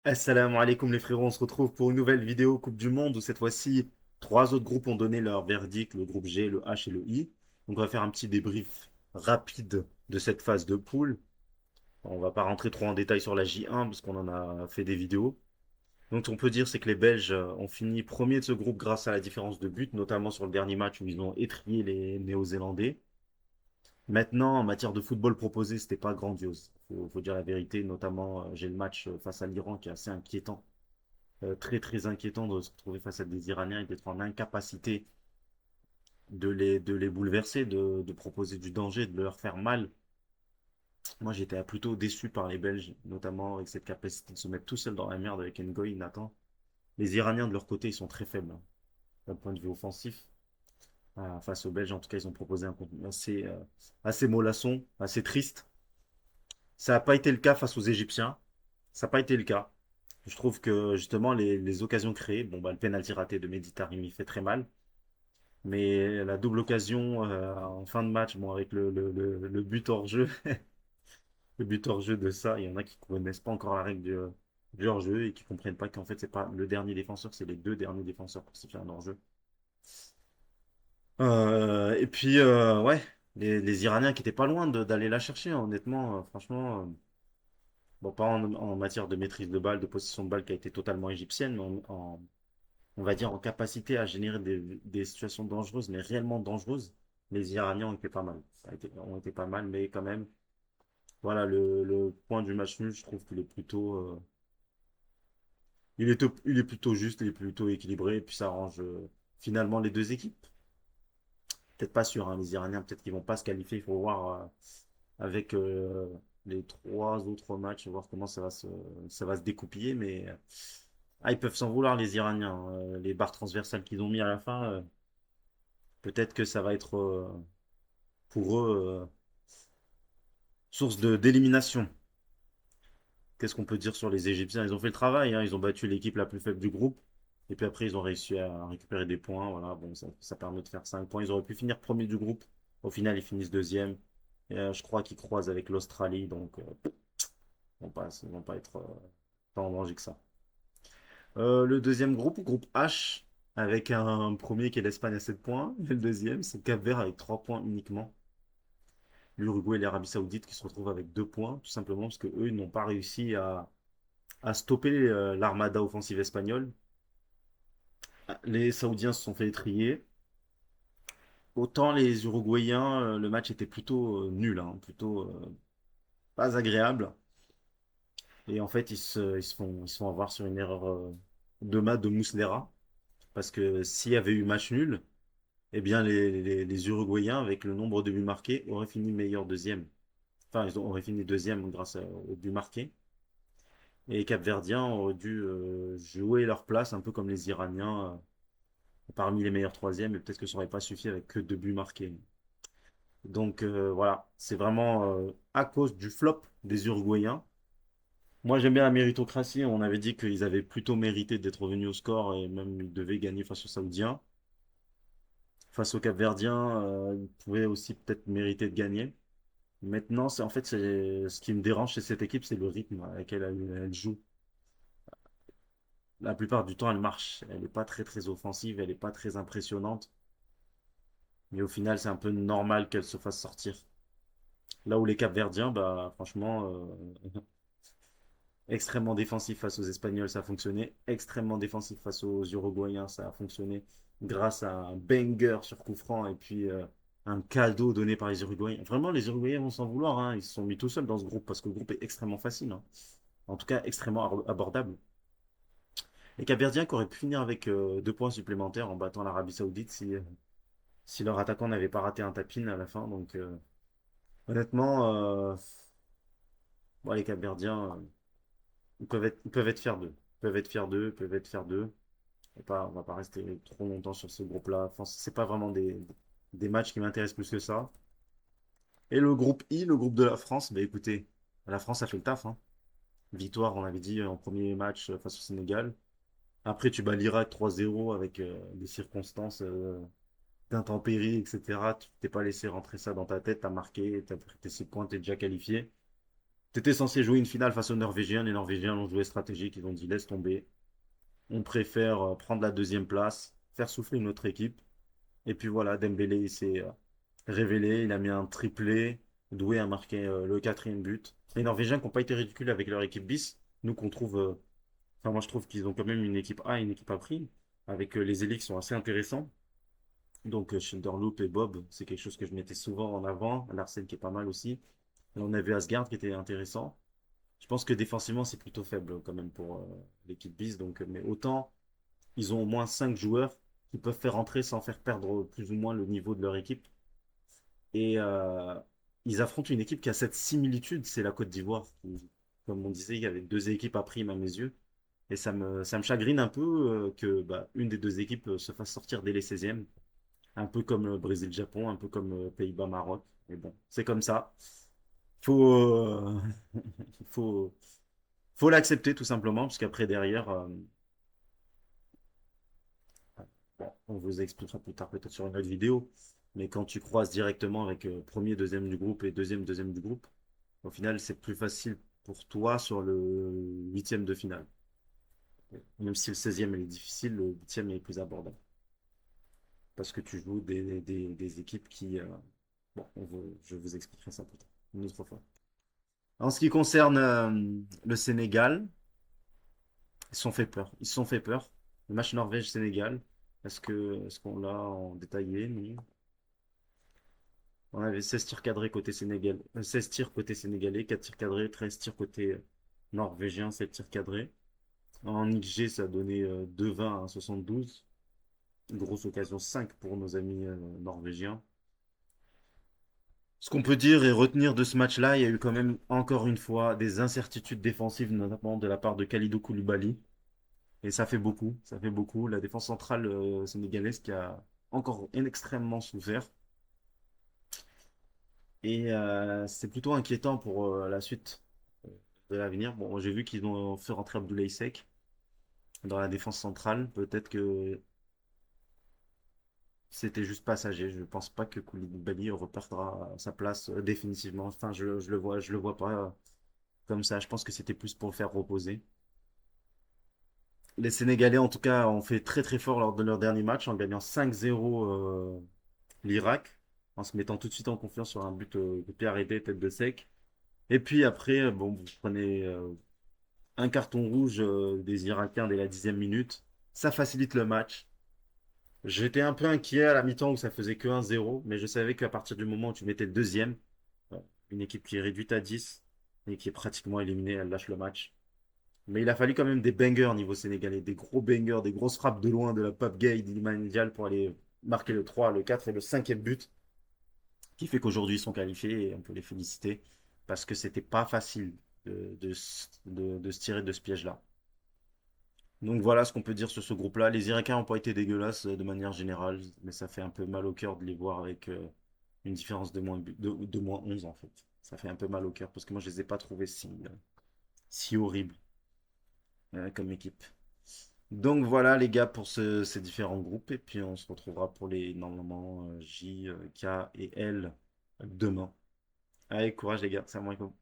Assalamu alaikum les frérots, on se retrouve pour une nouvelle vidéo Coupe du Monde où cette fois-ci, trois autres groupes ont donné leur verdict, le groupe G, le H et le I. Donc on va faire un petit débrief rapide de cette phase de poule. On va pas rentrer trop en détail sur la J1 parce qu'on en a fait des vidéos. Donc on peut dire c'est que les Belges ont fini premier de ce groupe grâce à la différence de but, notamment sur le dernier match où ils ont étrié les Néo-Zélandais. Maintenant, en matière de football proposé, c'était pas grandiose. Faut dire la vérité, notamment j'ai le match face à l'Iran qui est assez inquiétant, très très inquiétant de se retrouver face à des Iraniens et d'être en incapacité de les bouleverser, de proposer du danger, de leur faire mal. Moi j'étais plutôt déçu par les Belges, notamment avec cette capacité de se mettre tout seul dans la merde avec Ngoï, Nathan. Les Iraniens de leur côté ils sont très faibles hein, d'un point de vue offensif. Face aux Belges, en tout cas, ils ont proposé un contenu assez mollasson, assez triste. Ça n'a pas été le cas face aux Égyptiens. Ça n'a pas été le cas. Je trouve que justement les occasions créées, bon bah le penalty raté de Mehdi Taremi fait très mal. Mais la double occasion en fin de match, bon, avec le but hors jeu, le but hors jeu de ça, il y en a qui ne connaissent pas encore la règle du hors jeu et qui ne comprennent pas qu'en fait, c'est pas le dernier défenseur, c'est les deux derniers défenseurs pour siffler un hors jeu. Et puis, ouais, les Iraniens qui étaient pas loin d'aller la chercher, hein, honnêtement, franchement. Bon, pas en matière de maîtrise de balle, de possession de balle qui a été totalement égyptienne, mais on va dire en capacité à générer des situations dangereuses, mais réellement dangereuses, les Iraniens ont été pas mal. Ont été pas mal, mais quand même, voilà, le point du match nul, je trouve qu'il est plutôt, il est plutôt juste, il est plutôt équilibré, et puis ça arrange finalement les deux équipes. Peut-être pas sûr, hein, les Iraniens, peut-être qu'ils vont pas se qualifier, il faut voir avec les trois autres matchs, voir comment ça va se découpiller, mais ils peuvent s'en vouloir, les Iraniens, hein. Les barres transversales qu'ils ont mis à la fin, peut-être que ça va être pour eux source d'élimination. Qu'est-ce qu'on peut dire sur les Égyptiens? Ils ont fait le travail, hein, ils ont battu l'équipe la plus faible du groupe. Et puis après, ils ont réussi à récupérer des points. Voilà, bon, ça permet de faire 5 points. Ils auraient pu finir premier du groupe. Au final, ils finissent deuxième. Et, je crois qu'ils croisent avec l'Australie, donc ils vont pas être tant en danger que ça. Le deuxième groupe, groupe H, avec un premier qui est l'Espagne à 7 points. Et le deuxième, c'est Cap-Vert avec 3 points uniquement. L'Uruguay et l'Arabie Saoudite qui se retrouvent avec 2 points, tout simplement parce que eux, ils n'ont pas réussi à stopper l'armada offensive espagnole. Les Saoudiens se sont fait étrier. Autant les Uruguayens, le match était plutôt nul, hein, plutôt pas agréable. Et en fait, ils se font avoir sur une erreur de maths de Muslera. Parce que s'il y avait eu match nul, eh bien les Uruguayens, avec le nombre de buts marqués, auraient fini meilleur deuxième. Enfin, auraient fini deuxième grâce au but marqué. Et les Capverdiens auraient dû jouer leur place, un peu comme les Iraniens, parmi les meilleurs troisièmes, et peut-être que ça n'aurait pas suffi avec que deux buts marqués. Donc voilà, c'est vraiment à cause du flop des Uruguayens. Moi j'aime bien la méritocratie, on avait dit qu'ils avaient plutôt mérité d'être revenus au score et même ils devaient gagner face aux Saoudiens. Face aux Capverdiens, ils pouvaient aussi peut-être mériter de gagner. Maintenant, c'est en fait c'est ce qui me dérange chez cette équipe, c'est le rythme avec lequel elle joue. La plupart du temps, elle marche. Elle n'est pas très très offensive, elle n'est pas très impressionnante. Mais au final, c'est un peu normal qu'elle se fasse sortir. Là où les Capverdiens, bah franchement, extrêmement défensif face aux Espagnols, ça a fonctionné. Extrêmement défensif face aux Uruguayens, ça a fonctionné. Grâce à un banger sur coup franc et puis un cadeau donné par les Uruguayens. Vraiment, les Uruguayens vont s'en vouloir, hein. Ils se sont mis tout seuls dans ce groupe parce que le groupe est extrêmement facile, hein. En tout cas, extrêmement abordable. Les Capverdiens qui auraient pu finir avec 2 points supplémentaires en battant l'Arabie Saoudite si leur attaquant n'avait pas raté un tapin à la fin. Donc, honnêtement, bon, les Capverdiens, ils peuvent être fiers d'eux. Ils peuvent être fiers d'eux, ils peuvent être fiers d'eux. On va pas rester trop longtemps sur ce groupe-là. Enfin, c'est pas vraiment des matchs qui m'intéressent plus que ça. Et le groupe I, le groupe de la France, bah écoutez, la France a fait le taf, hein. Victoire, on avait dit en premier match face au Sénégal. Après, tu bats l'Irak 3-0 avec des circonstances d'intempéries, etc. Tu t'es pas laissé rentrer ça dans ta tête, t'as marqué, t'as pris tes 6 points, t'es déjà qualifié. T'étais censé jouer une finale face aux Norvégiens. Les Norvégiens ont joué stratégique. Ils ont dit laisse tomber. On préfère prendre la deuxième place, faire souffler notre équipe. Et puis voilà, Dembélé il s'est révélé. Il a mis un triplé. Doué a marqué le quatrième but. Les Norvégiens qui n'ont pas été ridicules avec leur équipe bis. Nous qu'on trouve. Enfin, moi je trouve qu'ils ont quand même une équipe A et une équipe A prime. Avec les élites qui sont assez intéressants. Donc Schinderloop et Bob, c'est quelque chose que je mettais souvent en avant. Larsen qui est pas mal aussi. Et on a vu Asgard qui était intéressant. Je pense que défensivement, c'est plutôt faible quand même pour l'équipe bis. Donc, mais autant, ils ont au moins 5 joueurs qui peuvent faire entrer sans faire perdre plus ou moins le niveau de leur équipe. Et ils affrontent une équipe qui a cette similitude, c'est la Côte d'Ivoire. Comme on disait, il y avait deux équipes à prime à mes yeux. Et ça me chagrine un peu que bah, une des deux équipes se fasse sortir dès les 16e. Un peu comme Brésil-Japon, un peu comme Pays-Bas-Maroc. Mais bon, c'est comme ça. Faut, faut, faut l'accepter tout simplement, parce qu'après derrière, bon, on vous expliquera plus tard peut-être sur une autre vidéo, mais quand tu croises directement avec premier, deuxième du groupe et deuxième du groupe, au final c'est plus facile pour toi sur le huitième de finale. Même si le 16e est difficile, le huitième est plus abordable. Parce que tu joues des équipes qui... bon, je vous expliquerai ça plus tard, une autre fois. En ce qui concerne le Sénégal, ils se sont fait peur. Ils se sont fait peur. Le match Norvège-Sénégal, est-ce qu'on l'a en détaillé? Non. On avait 16 tirs cadrés côté Sénégal, 16 tirs côté sénégalais, 4 tirs cadrés, 13 tirs côté norvégien, 7 tirs cadrés. En XG, ça a donné 2,20 à 72. Une grosse occasion 5 pour nos amis norvégiens. Ce qu'on peut dire et retenir de ce match-là, il y a eu quand même encore une fois des incertitudes défensives, notamment de la part de Kalidou Koulibaly. Et ça fait beaucoup, ça fait beaucoup. La défense centrale sénégalaise qui a encore extrêmement souffert. Et c'est plutôt inquiétant pour la suite de l'avenir. Bon, j'ai vu qu'ils ont fait rentrer Abdoulaye Seck dans la défense centrale. Peut-être que c'était juste passager. Je ne pense pas que Koulibaly reperdra sa place définitivement. Enfin, je le vois pas comme ça. Je pense que c'était plus pour le faire reposer. Les Sénégalais, en tout cas, ont fait très très fort lors de leur dernier match en gagnant 5-0 l'Irak, en se mettant tout de suite en confiance sur un but de pied arrêté, tête de sec. Et puis après, bon, vous prenez un carton rouge des Irakiens dès la 10e minute. Ça facilite le match. J'étais un peu inquiet à la mi-temps où ça faisait que 1-0, mais je savais qu'à partir du moment où tu mettais le deuxième, une équipe qui est réduite à 10 et qui est pratiquement éliminée, elle lâche le match. Mais il a fallu quand même des bangers au niveau sénégalais, des gros bangers, des grosses frappes de loin de la Pape Gueye, d'Iliman Ndiaye pour aller marquer le 3, le 4 et le cinquième but, qui fait qu'aujourd'hui ils sont qualifiés et on peut les féliciter parce que c'était pas facile de se tirer de ce piège-là. Donc voilà ce qu'on peut dire sur ce groupe-là. Les Irakiens n'ont pas été dégueulasses de manière générale, mais ça fait un peu mal au cœur de les voir avec une différence de moins 11 en fait. Ça fait un peu mal au cœur parce que moi je les ai pas trouvés si horribles comme équipe. Donc voilà les gars pour ces différents groupes et puis on se retrouvera pour les normalement J, K et L demain. Allez, courage les gars, salam alaikum.